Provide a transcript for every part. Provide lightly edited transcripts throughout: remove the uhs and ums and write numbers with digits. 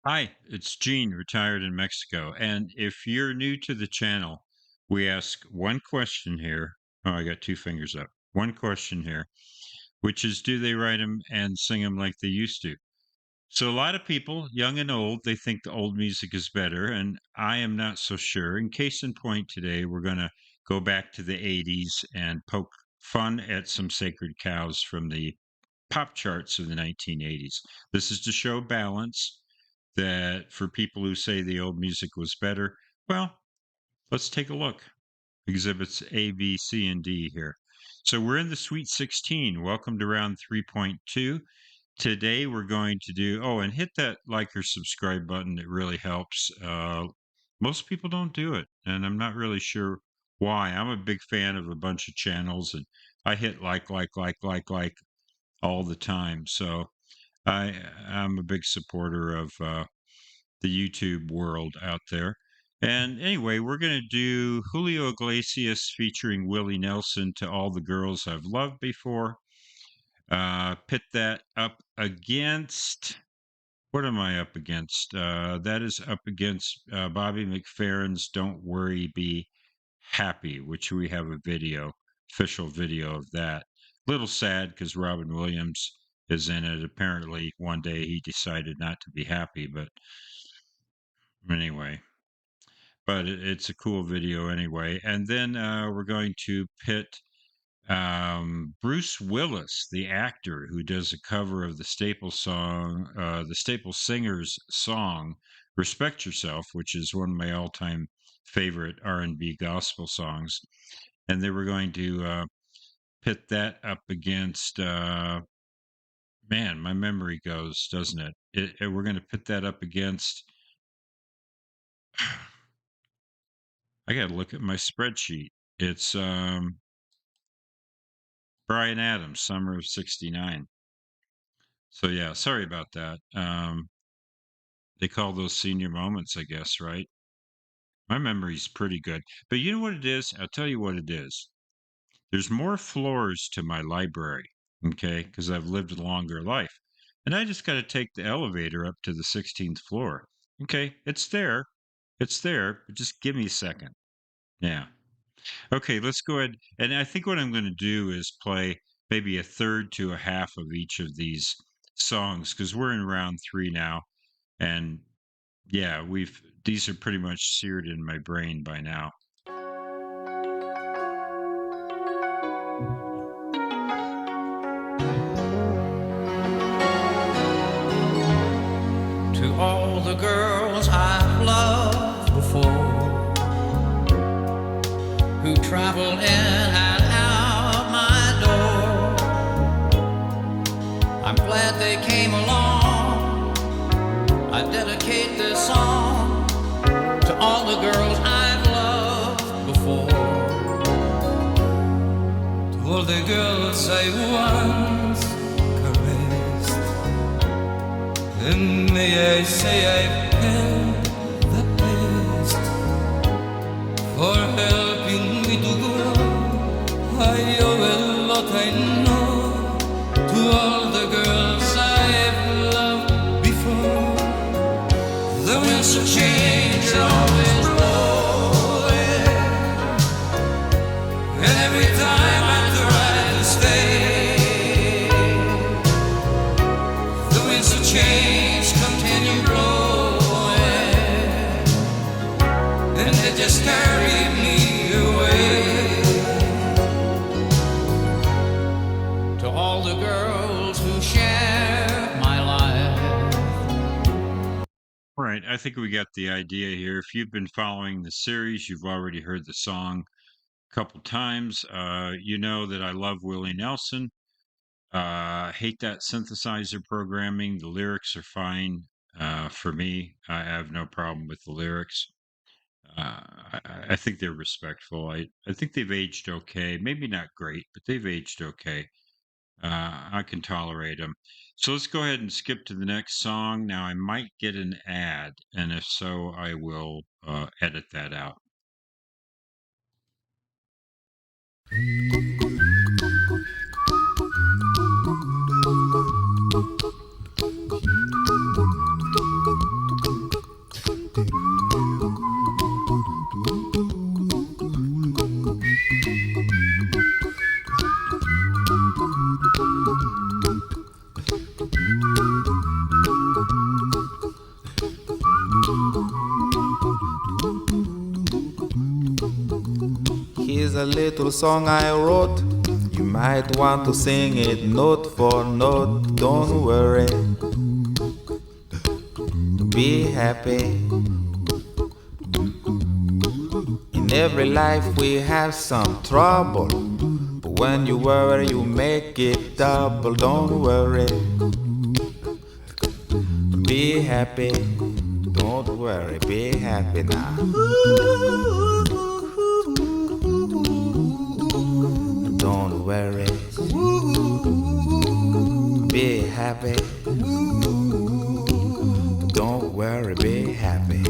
Hi, it's Gene, retired in Mexico. And if you're new to the channel, we ask one question here. Oh, I got two fingers up. One question here, which is, do they write them and sing them like they used to? So a lot of people, young and old, they think the old music is better, and I am not so sure. In case in point, today we're going to go back to the 80s and poke fun at some sacred cows from the pop charts of the 1980s. This is to show balance that for people who say the old music was better, well, let's take a look. Exhibits A, B, C, and D here. So we're in the Sweet 16. Welcome to round 3.2. Today we're going to do, oh, and hit that like or subscribe button. It really helps. Most people don't do it, and I'm not really sure why. I'm a big fan of a bunch of channels, and I hit like all the time. So I'm a big supporter of the YouTube world out there. And anyway, we're going to do Julio Iglesias featuring Willie Nelson, To All the Girls I've Loved Before. Pit that up against, what am I up against? That is up against Bobby McFerrin's Don't Worry, Be Happy, which we have a video, official video of that. Little sad because Robin Williams is in it. Apparently, one day he decided not to be happy, but anyway, it's a cool video anyway. And then we're going to pit Bruce Willis, the actor who does a cover of the Staple song, the Staple Singers song "Respect Yourself," which is one of my all-time favorite R&B gospel songs. And then we're going to pit that up against. Man, my memory goes, doesn't it? We're going to pit that up against. I got to look at my spreadsheet. It's Bryan Adams, Summer of '69. So yeah, sorry about that. They call those senior moments, I guess, right? My memory's pretty good. But you know what it is? I'll tell you what it is. There's more floors to my library, okay? Because I've lived a longer life. And I just got to take the elevator up to the 16th floor. Okay, it's there. It's there. But just give me a second. Yeah. Okay, let's go ahead. And I think what I'm going to do is play maybe a third to a half of each of these songs because we're in round three now. And yeah, these are pretty much seared in my brain by now. To all the girls I've loved before, who travel in and out my door, I'm glad they came along. I dedicate this song to all the girls I've loved before, to all the girls I once caressed, and may I say I've had the best for helping me to grow. I owe a lot, I know, to all the girls I've loved before. The winds of change are always blowing, and every time I try to stay, the winds of change continue blowing, and they just carry me away. To all the girls who share my life. All right, I think we got the idea here. If you've been following the series, you've already heard the song a couple times. You know that I love Willie Nelson. Hate that synthesizer programming. The lyrics are fine for me. I have no problem with the lyrics. I think they're respectful. I think they've aged okay. Maybe not great, but they've aged okay. I can tolerate them. So let's go ahead and skip to the next song. Now I might get an ad, and if so, I will edit that out. is a little song I wrote. You might want to sing it note for note. Don't worry, be happy. In every life we have some trouble, but when you worry you make it double. Don't worry, be happy. Don't worry, be happy now. Don't worry, be happy. Don't worry, be happy.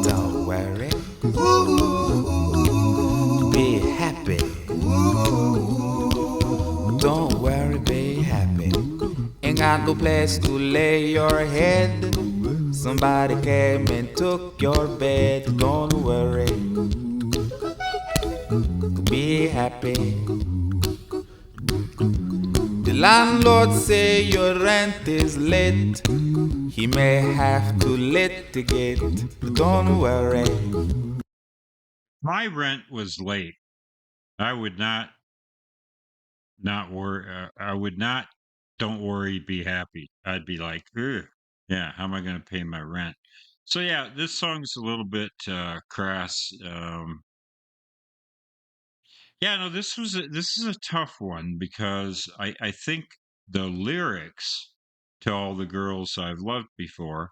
Don't worry, be happy. Don't worry, be happy. Ain't got no place to lay your head. Somebody came and took your bed. Don't worry, be happy. The landlord say your rent is late. He may have to litigate. Don't worry. My rent was late. I would not worry. I would not. Don't worry. Be happy. I'd be like, ugh, yeah. How am I going to pay my rent? So yeah, this song's a little bit crass. Yeah, no, this is a tough one because I think the lyrics to All the Girls I've Loved Before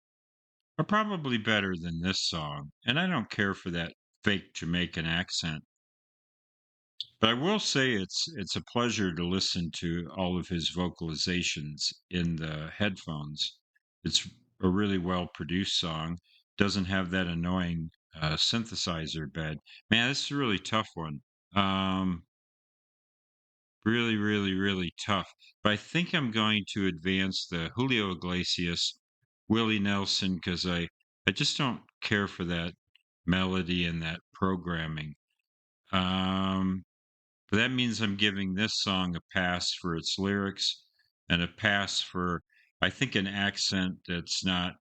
are probably better than this song, and I don't care for that fake Jamaican accent. But I will say it's a pleasure to listen to all of his vocalizations in the headphones. It's a really well produced song. Doesn't have that annoying synthesizer bed. Man, this is a really tough one. Really, really, really tough. But I think I'm going to advance the Julio Iglesias, Willie Nelson, because I just don't care for that melody and that programming. But that means I'm giving this song a pass for its lyrics and a pass for, I think, an accent that's not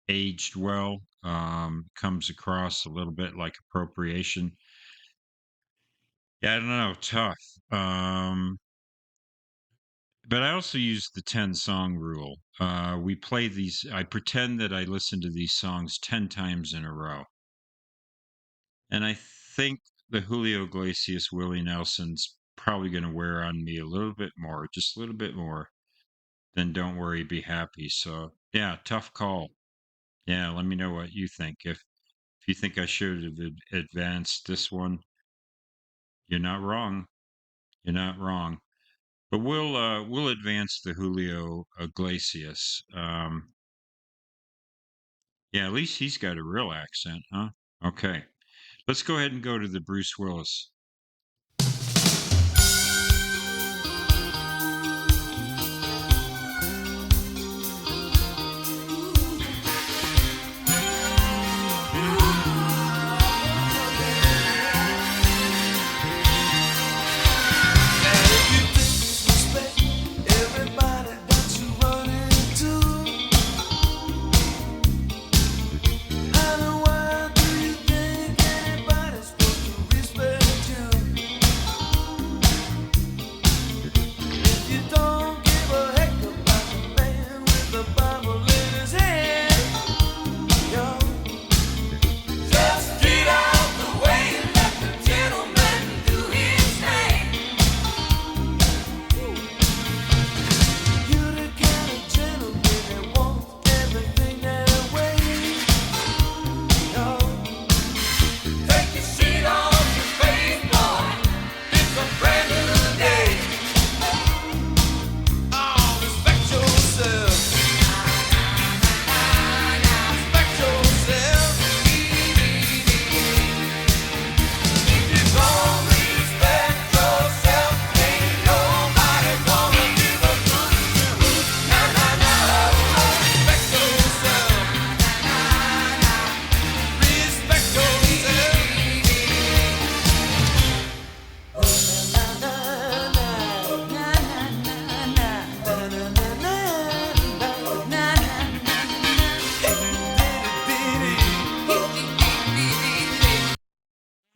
aged well, comes across a little bit like appropriation. Yeah, I don't know, tough. But I also use the 10 song rule. We play these, I pretend that I listen to these songs 10 times in a row. And I think the Julio Iglesias, Willie Nelson's probably going to wear on me a little bit more, just a little bit more than Don't Worry, Be Happy. So, yeah, tough call. Yeah, let me know what you think. If you think I should have advanced this one, you're not wrong. You're not wrong. But we'll advance the Julio Iglesias. Yeah, at least he's got a real accent, huh? Okay. Let's go ahead and go to the Bruce Willis.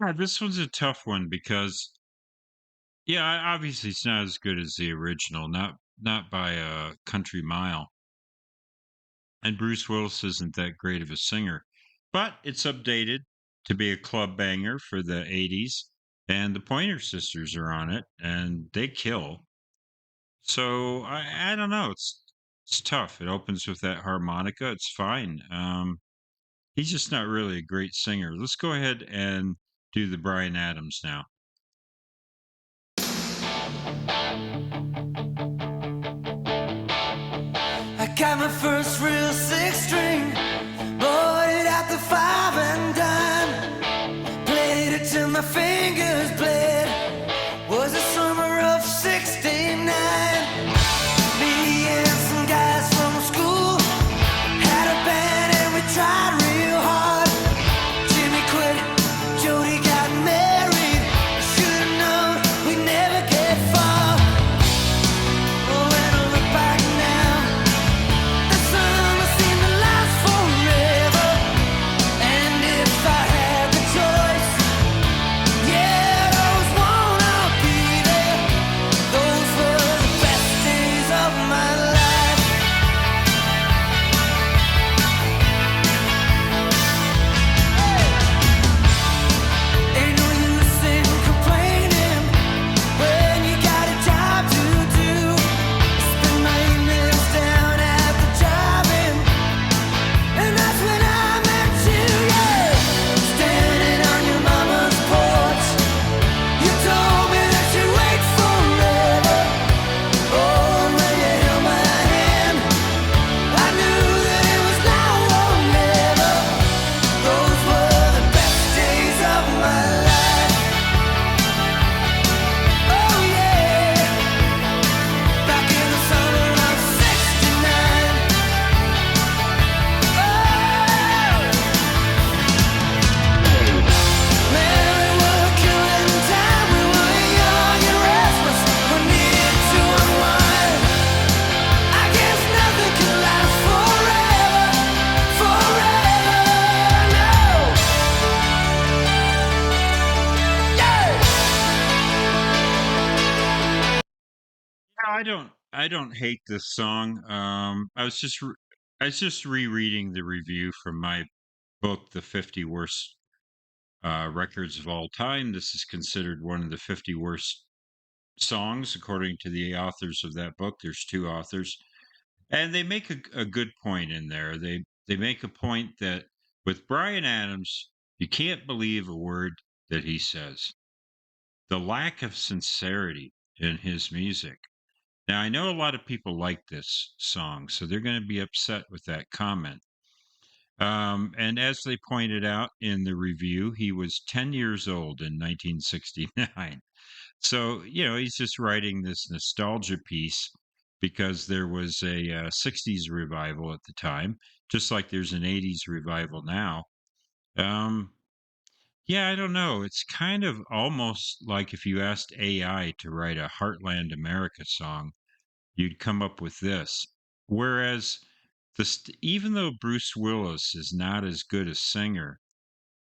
Yeah, this one's a tough one because yeah, obviously it's not as good as the original, not by a country mile. And Bruce Willis isn't that great of a singer, but it's updated to be a club banger for the 80s. And the Pointer Sisters are on it and they kill. So I don't know. It's tough. It opens with that harmonica. It's fine. He's just not really a great singer. Let's go ahead and do the Bryan Adams now. I got my first real six string, bought it at the five and dime, played it till my fingers bled. Was the summer of '69. Me and some guys from school had a band and we tried real hard. Jimmy quit, Jody got married. Should've known we'd never get far. Oh, when I look back now, the summer seemed to last forever. And if I had the choice, yeah, I'd always wanna be there. Those were the best days of my life. Ain't no use in complaining when you got a job to do. Spend my evenings down at the drive-in, and that's when I met you, yeah. Standing on your mama's porch, you told me that you'd wait forever. Oh, when you held my hand, I knew that it was now or never. Those were the best days of my life. Oh yeah, back in the summer of '69. Man, we were killing time. We were young and restless. We needed to unwind. I guess nothing can last forever, forever, no. Yeah. I don't hate this song. I was just rereading the review from my book, The 50 Worst Records of All Time. This is considered one of the 50 worst songs, according to the authors of that book. There's two authors, and they make a good point in there. They make a point that with Bryan Adams, you can't believe a word that he says. The lack of sincerity in his music. Now, I know a lot of people like this song, so they're going to be upset with that comment. And as they pointed out in the review, he was 10 years old in 1969. So, he's just writing this nostalgia piece because there was a 60s revival at the time, just like there's an 80s revival now. Um, yeah, I don't know. It's kind of almost like if you asked AI to write a Heartland America song, you'd come up with this. Whereas even though Bruce Willis is not as good a singer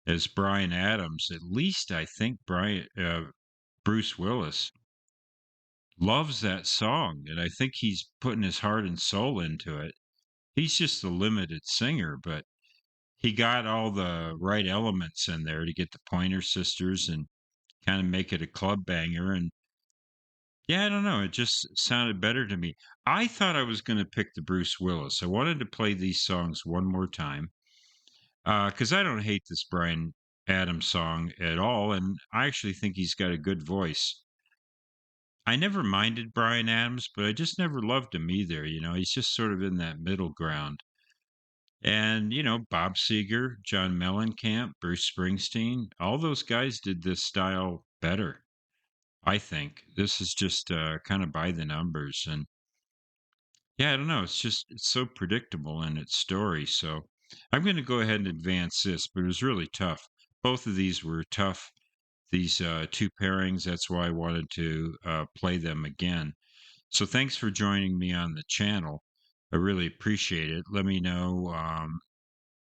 as Bryan Adams, at least I think Bruce Willis loves that song, and I think he's putting his heart and soul into it. He's just a limited singer, but he got all the right elements in there to get the Pointer Sisters and kind of make it a club banger. And yeah, I don't know. It just sounded better to me. I thought I was going to pick the Bruce Willis. I wanted to play these songs one more time because I don't hate this Bryan Adams song at all. And I actually think he's got a good voice. I never minded Bryan Adams, but I just never loved him either. He's just sort of in that middle ground. And, Bob Seger, John Mellencamp, Bruce Springsteen, all those guys did this style better. I think this is just kind of by the numbers. And yeah, I don't know. It's so predictable in its story. So I'm going to go ahead and advance this, but it was really tough. Both of these were tough. These two pairings. That's why I wanted to play them again. So thanks for joining me on the channel. I really appreciate it. Let me know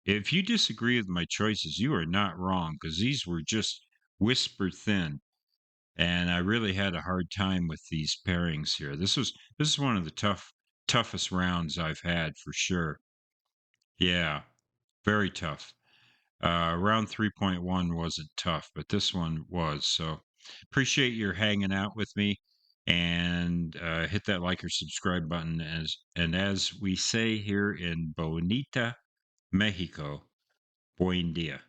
if you disagree with my choices. You are not wrong because these were just whisper thin. And I really had a hard time with these pairings here. This is one of the toughest rounds I've had for sure. Yeah, very tough. Round 3.1 wasn't tough, but this one was. So appreciate your hanging out with me, and hit that like or subscribe button. As we say here in Bonita, Mexico, buen dia.